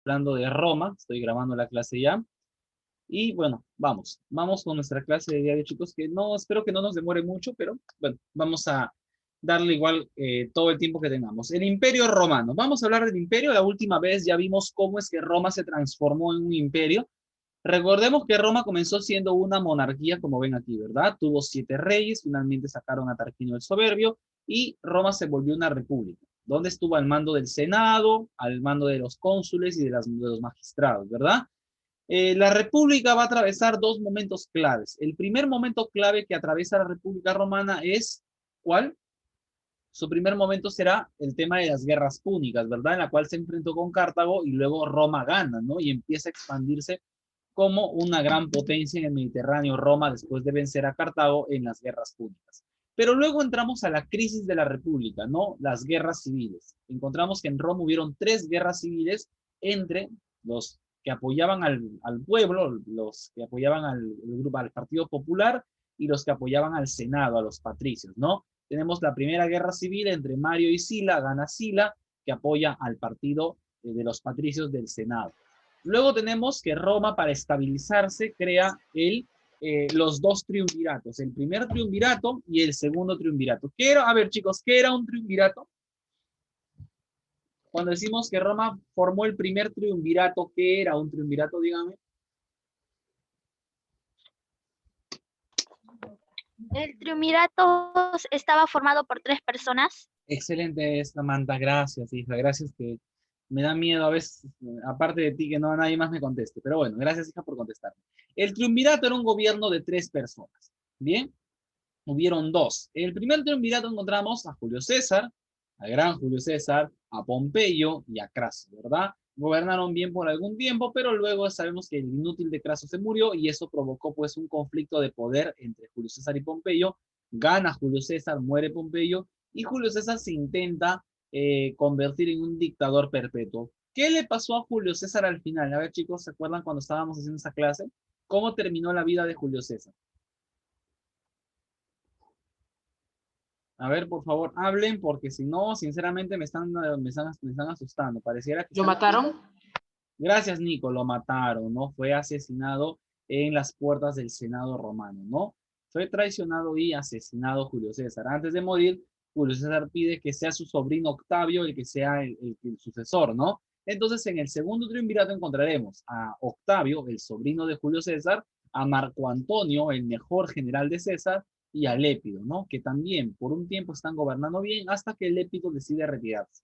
hablando de Roma. Estoy grabando la clase ya. Y bueno, vamos con nuestra clase de diario, chicos, que no, espero que no nos demore mucho, pero bueno, vamos a darle igual todo el tiempo que tengamos. El Imperio Romano. Vamos a hablar del imperio. La última vez ya vimos cómo es que Roma se transformó en un imperio. Recordemos que Roma comenzó siendo una monarquía, como ven aquí, ¿verdad? Tuvo 7 reyes, finalmente sacaron a Tarquinio el Soberbio y Roma se volvió una república, donde estuvo al mando del Senado, al mando de los cónsules y de los magistrados, ¿verdad? La República va a atravesar dos momentos claves. El primer momento clave que atraviesa la República Romana es, ¿cuál? Su primer momento será el tema de las guerras púnicas, ¿verdad? En la cual se enfrentó con Cartago y luego Roma gana, ¿no? Y empieza a expandirse como una gran potencia en el Mediterráneo, Roma, después de vencer a Cartago en las guerras púnicas. Pero luego entramos a la crisis de la República, ¿no? Las guerras civiles. Encontramos que en Roma hubieron 3 guerras civiles entre los que apoyaban al pueblo, los que apoyaban al Partido Popular y los que apoyaban al Senado, a los patricios, ¿no? Tenemos la primera guerra civil entre Mario y Sila, gana Sila, que apoya al partido de los patricios del Senado. Luego tenemos que Roma, para estabilizarse, crea los 2 triunviratos, el primer triunvirato y el segundo triunvirato. ¿Qué era? A ver, chicos, ¿qué era un triunvirato? Cuando decimos que Roma formó el primer triunvirato, ¿qué era un triunvirato? Dígame. El triunvirato estaba formado por 3 personas. Excelente, Samantha, gracias, hija, gracias que me da miedo a veces, aparte de ti, que no nadie más me conteste, pero bueno, gracias, hija, por contestarme. El triunvirato era un gobierno de 3 personas, ¿bien? Hubieron 2. En el primer triunvirato encontramos a Julio César, al gran Julio César, a Pompeyo y a Craso, ¿verdad? Gobernaron bien por algún tiempo, pero luego sabemos que el inútil de Craso se murió y eso provocó pues un conflicto de poder entre Julio César y Pompeyo. Gana Julio César, muere Pompeyo y Julio César se intenta convertir en un dictador perpetuo. ¿Qué le pasó a Julio César al final? A ver, chicos, ¿se acuerdan cuando estábamos haciendo esa clase? ¿Cómo terminó la vida de Julio César? A ver, por favor, hablen, porque si no, sinceramente me están asustando. Pareciera que ¿Lo están... mataron? Gracias, Nico, lo mataron, ¿no? Fue asesinado en las puertas del Senado romano, ¿no? Fue traicionado y asesinado Julio César. Antes de morir, Julio César pide que sea su sobrino Octavio el que sea el sucesor, ¿no? Entonces, en el segundo triunvirato encontraremos a Octavio, el sobrino de Julio César, a Marco Antonio, el mejor general de César, y a Lépido, ¿no? Que también por un tiempo están gobernando bien hasta que Lépido decide retirarse.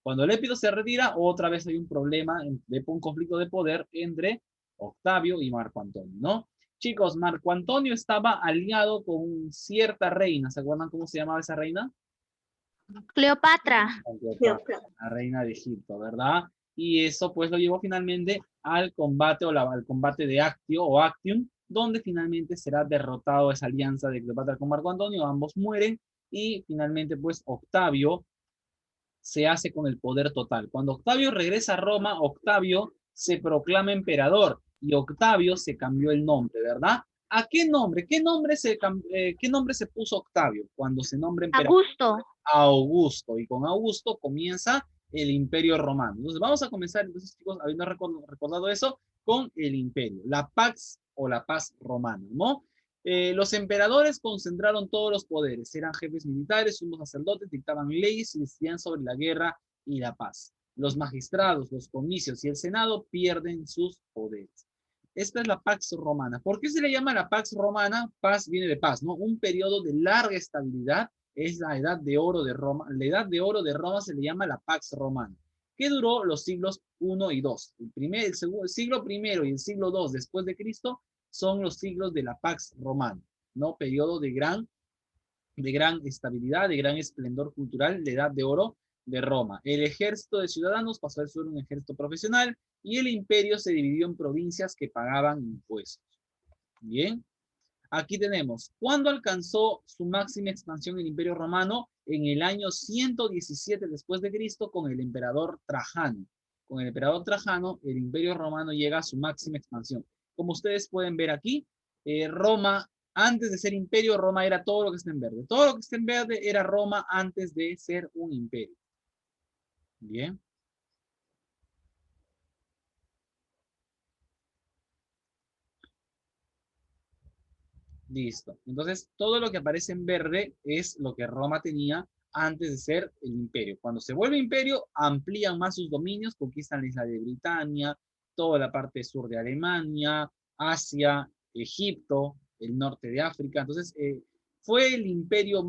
Cuando Lépido se retira, otra vez hay un problema, un conflicto de poder entre Octavio y Marco Antonio, ¿no? Chicos, Marco Antonio estaba aliado con cierta reina. ¿Se acuerdan cómo se llamaba esa reina? Cleopatra. La reina de Egipto, ¿verdad? Y eso pues lo llevó finalmente al combate al combate de Actio o Actium, donde finalmente será derrotado esa alianza de Cleopatra con Marco Antonio, ambos mueren y finalmente pues Octavio se hace con el poder total. Cuando Octavio regresa a Roma, Octavio se proclama emperador y Octavio se cambió el nombre, ¿verdad? ¿A qué nombre? ¿Qué nombre se puso Octavio cuando se nombra emperador? Augusto. Augusto. Y con Augusto comienza el Imperio Romano. Entonces vamos a comenzar, entonces chicos, habiendo recordado eso, con el Imperio, la Pax o la Paz Romana, ¿no? Los emperadores concentraron todos los poderes, eran jefes militares, sumos sacerdotes, dictaban leyes y decidían sobre la guerra y la paz. Los magistrados, los comicios y el Senado pierden sus poderes. Esta es la Pax Romana. ¿Por qué se le llama la Pax Romana? Paz viene de paz, ¿no? Un periodo de larga estabilidad es la edad de oro de Roma. La edad de oro de Roma se le llama la Pax Romana, que duró los siglos I y II. El siglo I y el siglo II después de Cristo son los siglos de la Pax Romana, ¿no? Periodo de gran estabilidad, de gran esplendor cultural, la edad de oro de Roma. El ejército de ciudadanos pasó a ser un ejército profesional y el imperio se dividió en provincias que pagaban impuestos. Bien. Aquí tenemos, ¿cuándo alcanzó su máxima expansión el Imperio Romano? En el año 117 después de Cristo con el emperador Trajano. Con el emperador Trajano, el Imperio Romano llega a su máxima expansión. Como ustedes pueden ver aquí, Roma, antes de ser imperio, Roma era todo lo que está en verde. Todo lo que está en verde era Roma antes de ser un imperio. Bien. Listo. Entonces, todo lo que aparece en verde es lo que Roma tenía antes de ser el imperio. Cuando se vuelve imperio, amplían más sus dominios, conquistan la isla de Britania, toda la parte sur de Alemania, Asia, Egipto, el norte de África. Entonces, fue el imperio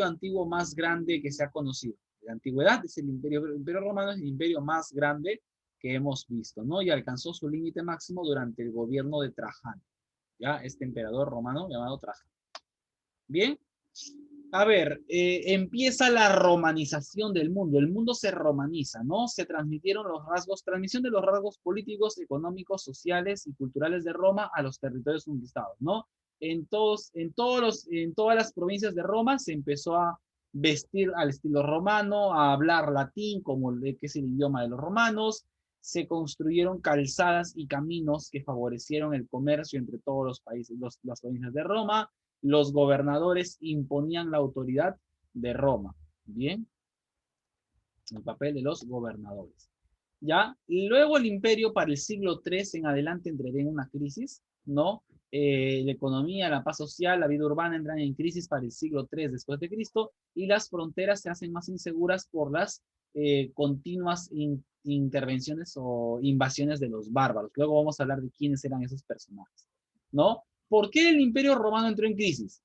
antiguo más grande que se ha conocido. De la antigüedad es el imperio romano es el imperio más grande que hemos visto, ¿no? Y alcanzó su límite máximo durante el gobierno de Trajano, ya este emperador romano llamado Trajano. Bien, a ver, empieza la romanización del mundo. El mundo se romaniza, ¿no? Se transmitieron los rasgos, transmisión de los rasgos políticos, económicos, sociales y culturales de Roma a los territorios conquistados, ¿no? En todas las provincias de Roma se empezó a vestir al estilo romano, a hablar latín, como que es el idioma de los romanos. Se construyeron calzadas y caminos que favorecieron el comercio entre todos los países, las provincias de Roma. Los gobernadores imponían la autoridad de Roma. Bien, el papel de los gobernadores. ¿Ya? Y luego el imperio para el siglo III en adelante entraría en una crisis, ¿no? La economía, la paz social, la vida urbana entran en crisis para el siglo III después de Cristo y las fronteras se hacen más inseguras por las continuas intervenciones o invasiones de los bárbaros. Luego vamos a hablar de quiénes eran esos personajes, ¿no? ¿Por qué el imperio romano entró en crisis?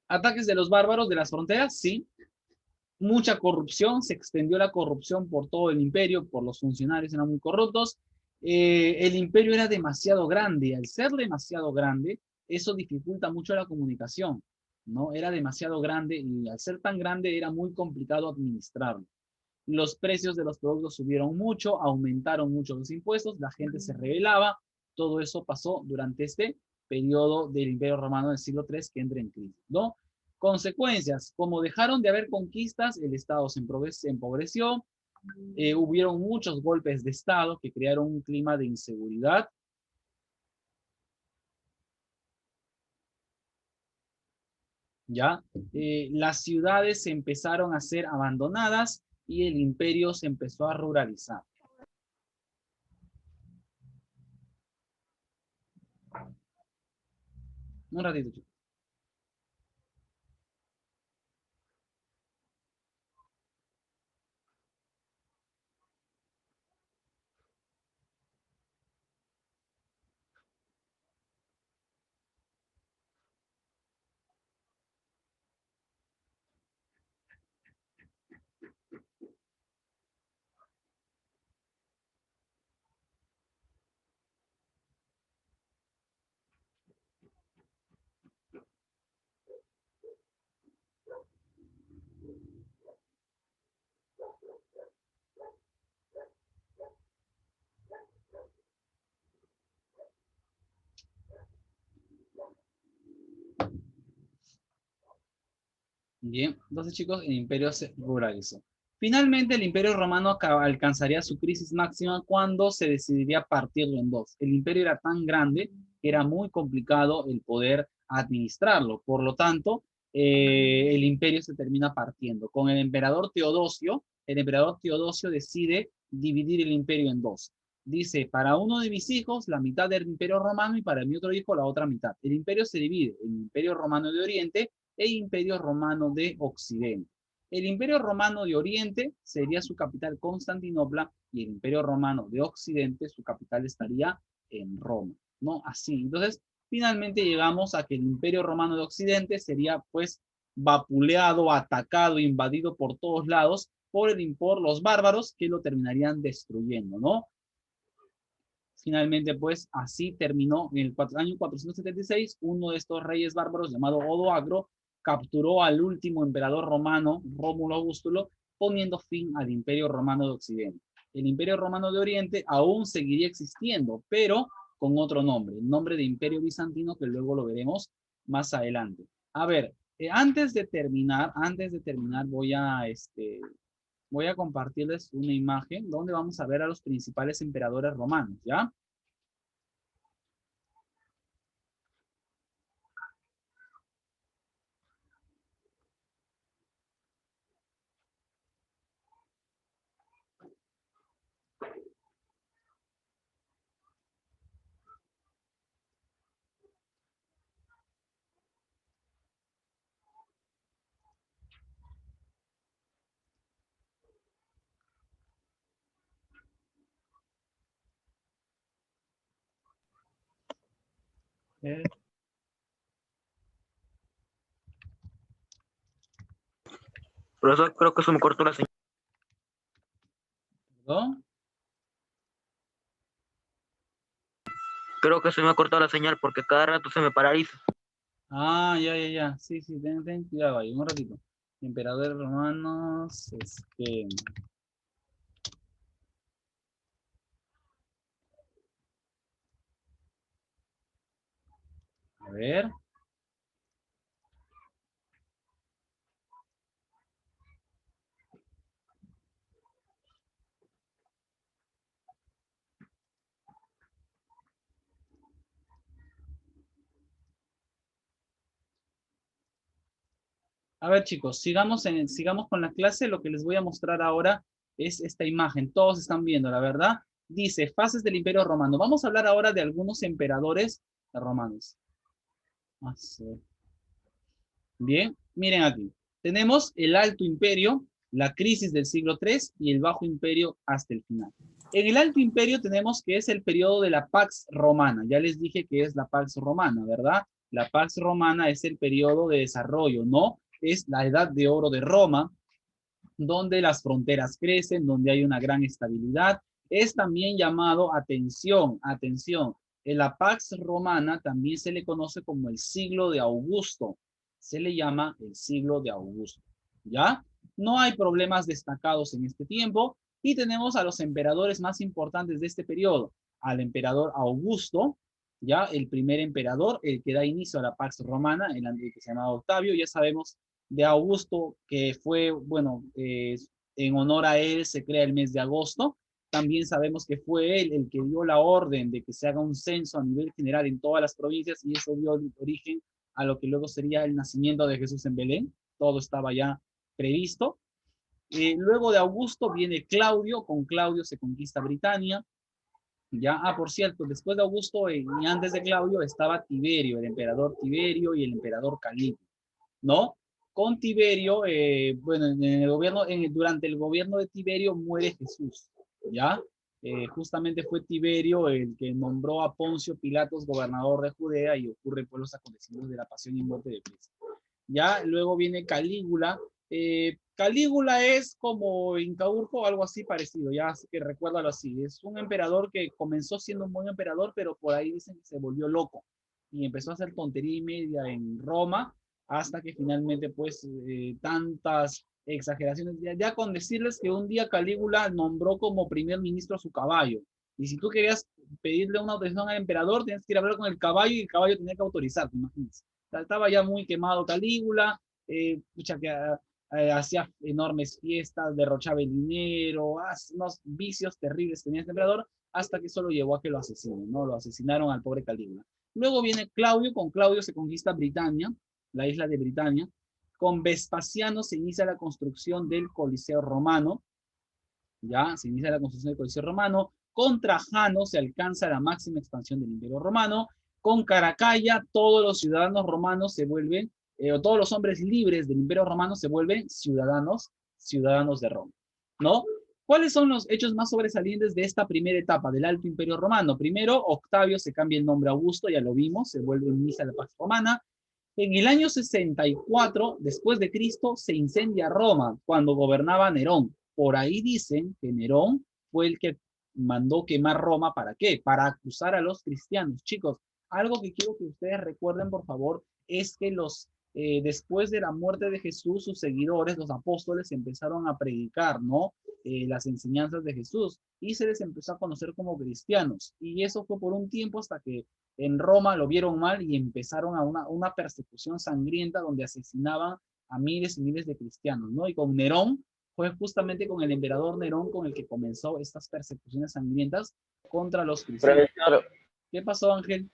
Ataques de los bárbaros de las fronteras, sí. Mucha corrupción, se extendió la corrupción por todo el imperio, por los funcionarios eran muy corruptos. El imperio era demasiado grande, al ser demasiado grande, eso dificulta mucho la comunicación, ¿no? Era demasiado grande y al ser tan grande era muy complicado administrarlo. Los precios de los productos subieron mucho, aumentaron mucho los impuestos, la gente se rebelaba, todo eso pasó durante este periodo del Imperio Romano del siglo III que entra en crisis, ¿no? Consecuencias, como dejaron de haber conquistas, el Estado se empobreció, hubieron muchos golpes de Estado que crearon un clima de inseguridad. ¿Ya? Las ciudades empezaron a ser abandonadas y el imperio se empezó a ruralizar. Un ratito, chicos. Bien, entonces chicos, el imperio se ruralizó. Finalmente, el imperio romano alcanzaría su crisis máxima cuando se decidiría partirlo en dos. El imperio era tan grande que era muy complicado el poder administrarlo. Por lo tanto, el imperio se termina partiendo. Con el emperador Teodosio decide dividir el imperio en dos. Dice, para uno de mis hijos, la mitad del imperio romano y para mi otro hijo, la otra mitad. El imperio se divide en imperio romano de Oriente e Imperio Romano de Occidente. El Imperio Romano de Oriente sería su capital Constantinopla y el Imperio Romano de Occidente, su capital estaría en Roma, ¿no? Así. Entonces, finalmente llegamos a que el Imperio Romano de Occidente sería pues vapuleado, atacado, invadido por todos lados por los bárbaros que lo terminarían destruyendo, ¿no? Finalmente, pues así terminó en el año 476. Uno de estos reyes bárbaros llamado Odoacro capturó al último emperador romano, Rómulo Augustulo, poniendo fin al Imperio Romano de Occidente. El Imperio Romano de Oriente aún seguiría existiendo, pero con otro nombre, el nombre de Imperio Bizantino, que luego lo veremos más adelante. A ver, antes de terminar voy a compartirles una imagen donde vamos a ver a los principales emperadores romanos, ¿ya? Profesor, creo que se me cortó la señal. ¿Perdón? Creo que se me ha cortado la señal porque cada rato se me paraliza. Ah, ya. Sí, ten cuidado ahí, un ratito. Emperadores romanos, a ver. A ver, chicos, sigamos con la clase. Lo que les voy a mostrar ahora es esta imagen. Todos están viendo, la verdad. Dice, fases del Imperio Romano. Vamos a hablar ahora de algunos emperadores romanos. Bien, miren aquí. Tenemos el Alto Imperio, la crisis del siglo III y el Bajo Imperio hasta el final. En el Alto Imperio tenemos que es el periodo de la Pax Romana. Ya les dije que es la Pax Romana, ¿verdad? La Pax Romana es el periodo de desarrollo, ¿no? Es la edad de oro de Roma, donde las fronteras crecen, donde hay una gran estabilidad. Es también llamado, atención, en la Pax Romana también se le conoce como el siglo de Augusto. Se le llama el siglo de Augusto. ¿Ya? No hay problemas destacados en este tiempo y tenemos a los emperadores más importantes de este periodo. Al emperador Augusto, ya el primer emperador, el que da inicio a la Pax Romana, el que se llamaba Octavio. Ya sabemos de Augusto, que fue, bueno, en honor a él se crea el mes de agosto. También sabemos que fue él el que dio la orden de que se haga un censo a nivel general en todas las provincias y eso dio origen a lo que luego sería el nacimiento de Jesús en Belén. Todo estaba ya previsto. Luego de Augusto viene Claudio, con Claudio se conquista Britania. Ya, por cierto, después de Augusto y antes de Claudio estaba Tiberio, el emperador Tiberio y el emperador Calígula, ¿no? Con Tiberio, bueno, durante el gobierno de Tiberio muere Jesús, ¿ya? Justamente fue Tiberio el que nombró a Poncio Pilatos gobernador de Judea y ocurre pues los acontecimientos de la pasión y muerte de Cristo. Ya, luego viene Calígula. Calígula es como Incaurco o algo así parecido, ya así que recuérdalo así. Es un emperador que comenzó siendo un buen emperador, pero por ahí dicen que se volvió loco y empezó a hacer tontería y media en Roma hasta que finalmente pues tantas exageraciones, ya con decirles que un día Calígula nombró como primer ministro a su caballo. Y si tú querías pedirle una autorización al emperador, tenías que ir a hablar con el caballo y el caballo tenía que autorizar, imagínense. Estaba ya muy quemado Calígula, que hacía enormes fiestas, derrochaba el dinero, unos vicios terribles tenía este emperador, hasta que eso lo llevó a que lo asesinen, ¿no? Lo asesinaron al pobre Calígula. Luego viene Claudio, con Claudio se conquista Britania, la isla de Britania. Con Vespasiano se inicia la construcción del Coliseo Romano, ya, se inicia la construcción del Coliseo Romano. Con Trajano se alcanza la máxima expansión del Imperio Romano. Con Caracalla, todos los ciudadanos romanos se vuelven, o todos los hombres libres del Imperio Romano se vuelven ciudadanos de Roma, ¿no? ¿Cuáles son los hechos más sobresalientes de esta primera etapa del Alto Imperio Romano? Primero, Octavio se cambia el nombre a Augusto, ya lo vimos, se vuelve inicia la Pax Romana. En el año 64 después de Cristo se incendia Roma cuando gobernaba Nerón. Por ahí dicen que Nerón fue el que mandó quemar Roma. ¿Para qué? Para acusar a los cristianos. Chicos, algo que quiero que ustedes recuerden, por favor, es que después de la muerte de Jesús, sus seguidores, los apóstoles, empezaron a predicar, ¿no? Las enseñanzas de Jesús y se les empezó a conocer como cristianos. Y eso fue por un tiempo hasta que en Roma lo vieron mal y empezaron a una persecución sangrienta donde asesinaban a miles y miles de cristianos, ¿no? Y con Nerón, fue justamente con el emperador Nerón con el que comenzó estas persecuciones sangrientas contra los cristianos. Profesor, ¿Qué pasó, Ángel?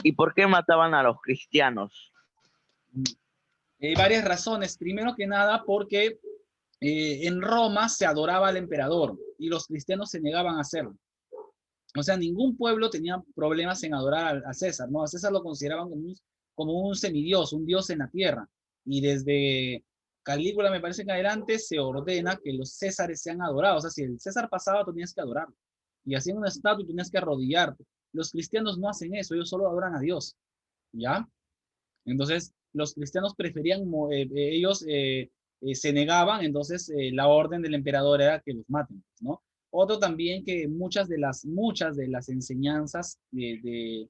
¿y por qué mataban a los cristianos? Varias razones. Primero que nada, porque en Roma se adoraba al emperador y los cristianos se negaban a hacerlo. O sea, ningún pueblo tenía problemas en adorar a César, ¿no? A César lo consideraban como un semidios, un dios en la tierra. Y desde Calígula, me parece que adelante, se ordena que los césares sean adorados. O sea, si el César pasaba, tú tenías que adorarlo. Y hacían una estatua y tenías que arrodillarte. Los cristianos no hacen eso, ellos solo adoran a Dios, ¿ya? Entonces, los cristianos preferían, ellos se negaban, entonces la orden del emperador era que los maten, ¿no? Otro también que muchas de las enseñanzas de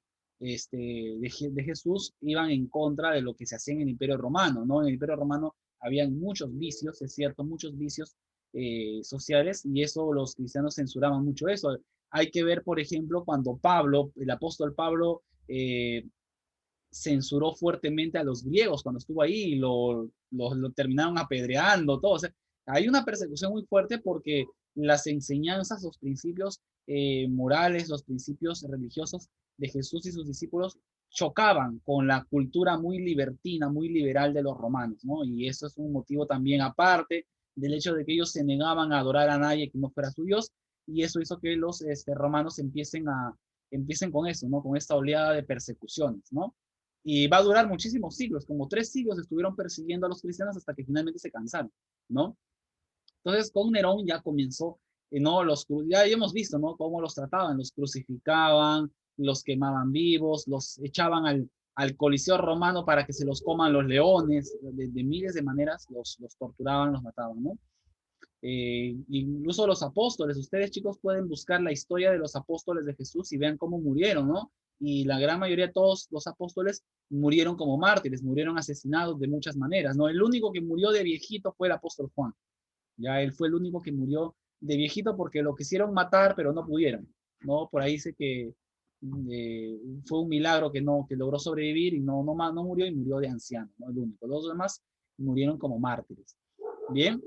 Jesús iban en contra de lo que se hacía en el Imperio Romano, ¿no? En el Imperio Romano habían muchos vicios, es cierto, muchos vicios sociales, y eso los cristianos censuraban mucho eso. Hay que ver, por ejemplo, cuando Pablo, el apóstol Pablo, censuró fuertemente a los griegos cuando estuvo ahí y lo terminaron apedreando, todo. O sea, hay una persecución muy fuerte porque las enseñanzas, los principios morales, los principios religiosos de Jesús y sus discípulos chocaban con la cultura muy libertina, muy liberal de los romanos, ¿no? Y eso es un motivo también aparte del hecho de que ellos se negaban a adorar a nadie que no fuera su Dios, y eso hizo que los romanos empiecen con eso, ¿no? Con esta oleada de persecuciones, ¿no? Y va a durar muchísimos siglos, como 3 siglos estuvieron persiguiendo a los cristianos hasta que finalmente se cansaron, ¿no? Entonces con Nerón ya comenzó, ¿no? Ya hemos visto, ¿no? Cómo los trataban, los crucificaban, los quemaban vivos, los echaban al Coliseo romano para que se los coman los leones, de miles de maneras los torturaban, los mataban, ¿no? Incluso los apóstoles, ustedes chicos pueden buscar la historia de los apóstoles de Jesús y vean cómo murieron, ¿no? Y la gran mayoría de todos los apóstoles murieron como mártires, murieron asesinados de muchas maneras, ¿no? El único que murió de viejito fue el apóstol Juan, ya él fue el único que murió de viejito porque lo quisieron matar, pero no pudieron, ¿no? Por ahí dice que fue un milagro que logró sobrevivir y no murió, y murió de anciano, ¿no? El único. Los demás murieron como mártires. Bien.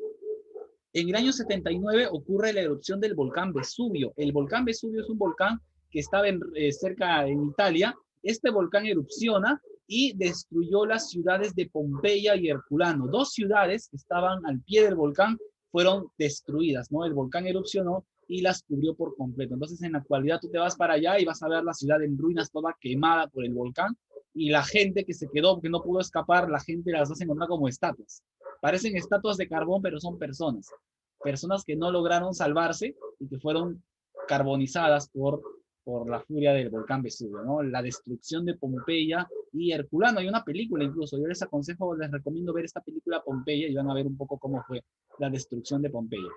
En el año 79 ocurre la erupción del volcán Vesubio. El volcán Vesubio es un volcán que estaba cerca en Italia. Este volcán erupciona y destruyó las ciudades de Pompeya y Herculano. 2 ciudades que estaban al pie del volcán fueron destruidas, ¿no? El volcán erupcionó y las cubrió por completo. Entonces, en la actualidad tú te vas para allá y vas a ver la ciudad en ruinas, toda quemada por el volcán, y la gente que se quedó, que no pudo escapar, la gente las vas a encontrar como estatuas. Parecen estatuas de carbón, pero son personas que no lograron salvarse y que fueron carbonizadas por la furia del volcán Vesubio, ¿no? La destrucción de Pompeya y Herculano. Hay una película incluso, yo les aconsejo, les recomiendo ver esta película Pompeya y van a ver un poco cómo fue la destrucción de Pompeya.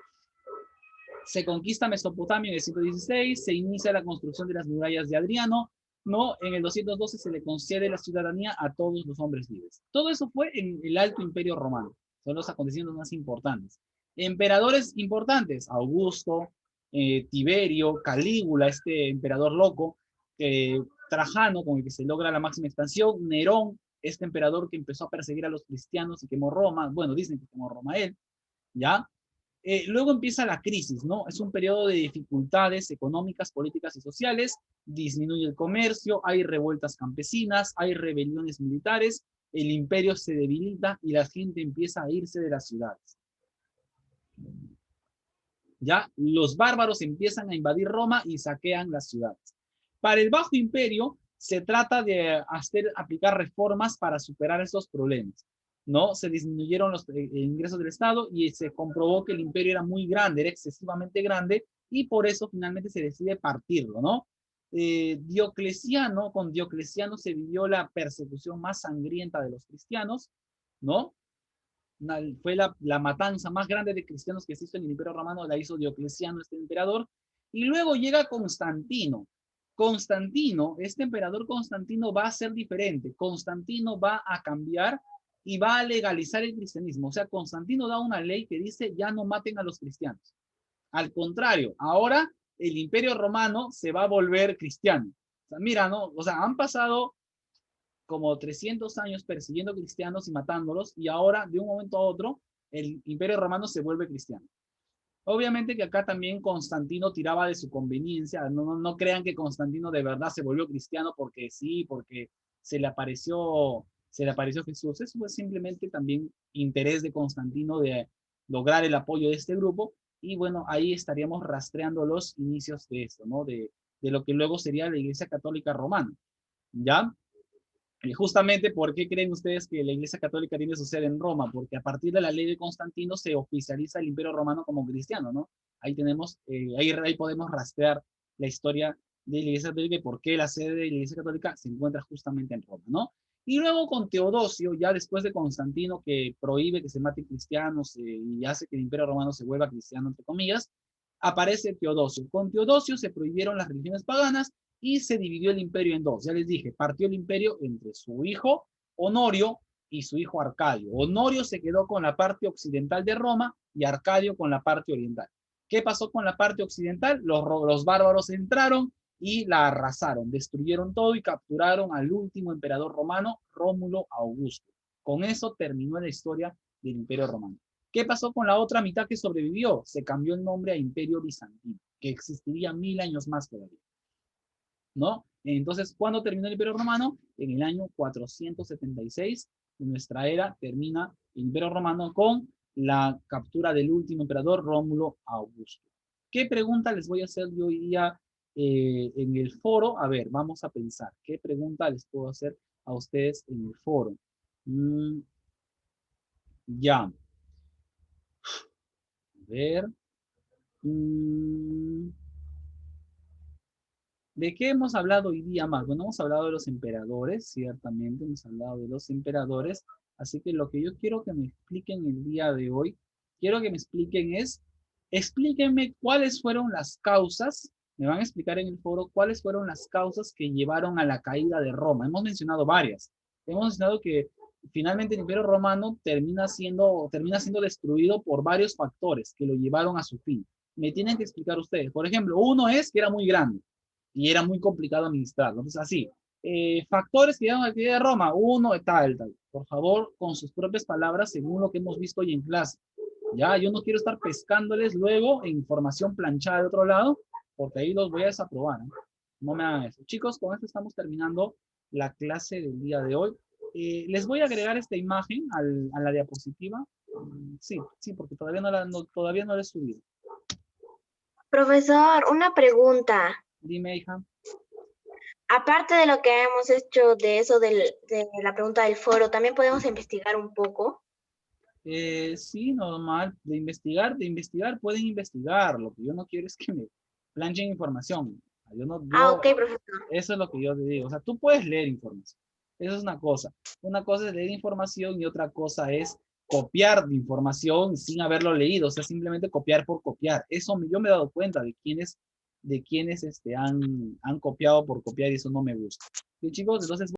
Se conquista Mesopotamia en el 116, se inicia la construcción de las murallas de Adriano, ¿no? En el 212 se le concede la ciudadanía a todos los hombres libres. Todo eso fue en el Alto Imperio Romano, son los acontecimientos más importantes. Emperadores importantes, Augusto, Tiberio, Calígula, este emperador loco, Trajano, con el que se logra la máxima expansión, Nerón, este emperador que empezó a perseguir a los cristianos y quemó Roma, bueno, dicen que quemó Roma él, ¿ya? Luego empieza la crisis, ¿no? Es un periodo de dificultades económicas, políticas y sociales, disminuye el comercio, hay revueltas campesinas, hay rebeliones militares, el imperio se debilita y la gente empieza a irse de las ciudades. Ya los bárbaros empiezan a invadir Roma y saquean las ciudades. Para el Bajo Imperio se trata de aplicar reformas para superar estos problemas, ¿no? Se disminuyeron los ingresos del Estado y se comprobó que el imperio era muy grande, era excesivamente grande, y por eso finalmente se decide partirlo, ¿no? Con Diocleciano se vivió la persecución más sangrienta de los cristianos, ¿no? Fue la matanza más grande de cristianos que existe en el Imperio Romano, la hizo Diocleciano, este emperador, y luego llega Constantino. Este emperador Constantino va a ser diferente. Constantino va a cambiar y va a legalizar el cristianismo. O sea, Constantino da una ley que dice ya no maten a los cristianos. Al contrario, ahora el Imperio Romano se va a volver cristiano. O sea, mira, ¿no? O sea, han pasado como 300 años persiguiendo cristianos y matándolos, y ahora, de un momento a otro, el Imperio Romano se vuelve cristiano. Obviamente que acá también Constantino tiraba de su conveniencia. No crean que Constantino de verdad se volvió cristiano porque sí, porque se le apareció Jesús. Eso fue simplemente también interés de Constantino de lograr el apoyo de este grupo. Y bueno, ahí estaríamos rastreando los inicios de esto, ¿no? De lo que luego sería la Iglesia Católica Romana. ¿Ya? Y justamente, ¿por qué creen ustedes que la Iglesia Católica tiene su sede en Roma? Porque a partir de la ley de Constantino se oficializa el Imperio Romano como cristiano, ¿no? Ahí tenemos, ahí podemos rastrear la historia de la Iglesia Católica y por qué la sede de la Iglesia Católica se encuentra justamente en Roma, ¿no? Y luego con Teodosio, ya después de Constantino, que prohíbe que se maten cristianos y hace que el Imperio Romano se vuelva cristiano, entre comillas, aparece Teodosio. Con Teodosio se prohibieron las religiones paganas y se dividió el imperio en dos. Ya les dije, partió el imperio entre su hijo Honorio y su hijo Arcadio. Honorio se quedó con la parte occidental de Roma y Arcadio con la parte oriental. ¿Qué pasó con la parte occidental? Los bárbaros entraron y la arrasaron, destruyeron todo y capturaron al último emperador romano, Rómulo Augusto. Con eso terminó la historia del Imperio Romano. ¿Qué pasó con la otra mitad que sobrevivió? Se cambió el nombre a Imperio Bizantino, que existiría 1000 años más todavía, ¿no? Entonces, ¿cuándo terminó el Imperio Romano? En el año 476 de nuestra era termina el Imperio Romano con la captura del último emperador, Rómulo Augusto. ¿Qué pregunta les voy a hacer yo hoy día en el foro? A ver, vamos a pensar. ¿Qué pregunta les puedo hacer a ustedes en el foro? Ya. A ver. ¿De qué hemos hablado hoy día más? Bueno, hemos hablado de los emperadores, ciertamente hemos hablado de los emperadores, así que lo que yo quiero que me expliquen el día de hoy, quiero que me expliquen explíquenme cuáles fueron las causas, me van a explicar en el foro cuáles fueron las causas que llevaron a la caída de Roma. Hemos mencionado varias. Hemos mencionado que finalmente el Imperio Romano termina siendo destruido por varios factores que lo llevaron a su fin. Me tienen que explicar ustedes. Por ejemplo, uno es que era muy grande y era muy complicado administrarlo. Entonces, así, factores que llevan a la caída de Roma, uno, tal. Por favor, con sus propias palabras, según lo que hemos visto hoy en clase. Ya, yo no quiero estar pescándoles luego en información planchada de otro lado, porque ahí los voy a desaprobar, ¿eh? No me hagan eso. Chicos, con esto estamos terminando la clase del día de hoy. Les voy a agregar esta imagen a la diapositiva. Sí, porque todavía todavía no la he subido. Profesor, una pregunta. Dime, hija. Aparte de lo que hemos hecho de eso de la pregunta del foro, ¿también podemos investigar un poco? Sí, normal. De investigar, pueden investigar. Lo que yo no quiero es que me planchen información. Ok, profesor. Eso es lo que yo te digo. O sea, tú puedes leer información. Eso es una cosa. Una cosa es leer información y otra cosa es copiar de información sin haberlo leído. O sea, simplemente copiar por copiar. Eso yo me he dado cuenta de quienes han copiado por copiar y eso no me gusta. Bien, chicos, entonces